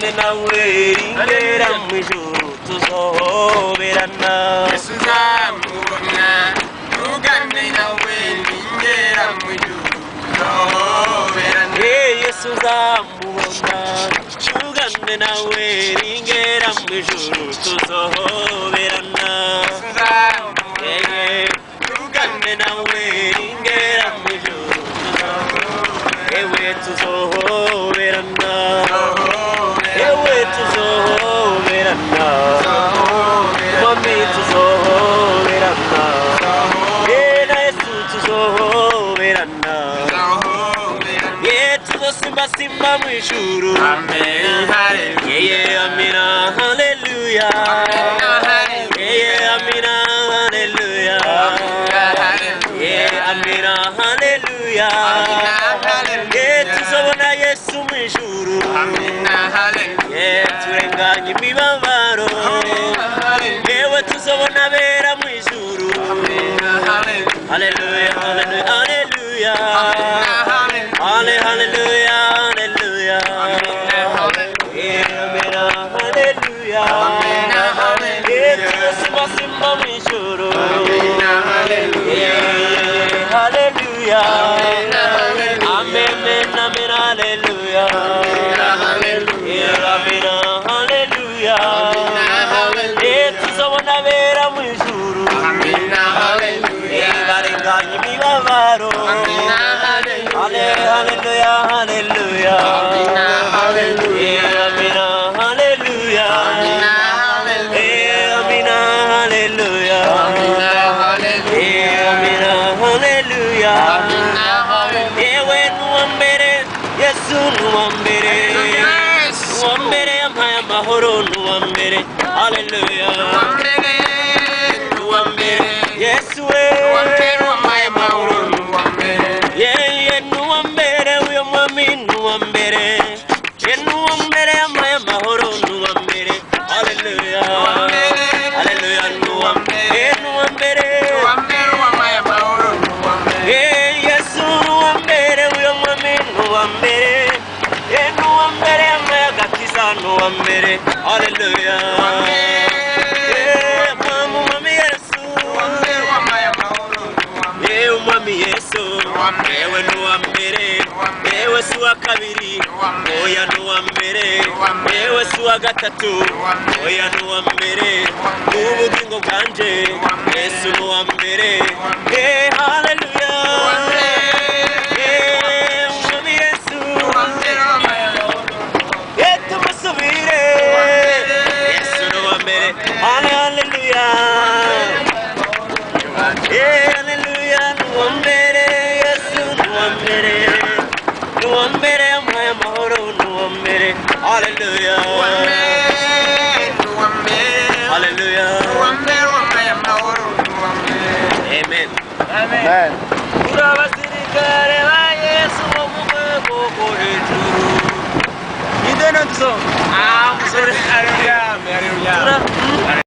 tugane nawe ingera mu ijuru tuzohoberana Yesu nzamubona tugane nawe ingera mu ijuru tuzohoberana Yesu nzamubona tugane nawe ingera mu ijuru tuzohoberana tugane nawe ingera mu ijuru ewe tuzohoberana ewe tuzohoberana mami tuzohoberana na Yesu tuzohoberana tuzosimba simba mu ijuru amina haleluya amina haleluya amina haleluya tuzobona Yesu mu ijuru turenganya imibabaro yewe tuzobona bera mu ijuru haleluya haleluya haleluya haleluya haleluya amina haleluya tuzosimba simba mu ijuru haleluya amen amen haleluya amina haleluya tuzobona bera mu ijuru barenganya imibabaro haleluya haleluya amina haleluya amina haleluya amina haleluya yewe nuwambere Yesu nuwambere nuwambere yampaye amahoro nuwambere haleluya nuwambere Yesu we wampaye amahoro nuwambere nuwambere uyo mwami nuwambere nuwambere yampaye amahoro nuwambere haleluya haleluya nuwambere nuwambere wampaye amahoro Yesu nuwambere uyo mwami nuwambere nuwambere yampaye agakiza nuwambere haleluya umwami Yesu ewe nuwambere ewe si wa kabiri oya nuwambere ewe si wa gatatu oya nuwambere ubugingo bwanje Yesu nuwambere haleluya umwami Yesu tumusubire Yesu nuwambere haleluya nuwambere Yesu nuwambere nuwambere yampaye amahoro nuwambere haleluya haleluya amen amen turabasirikare ba Yesu bo mu rwego rwo hejuru idena duso musore haleluya haleluya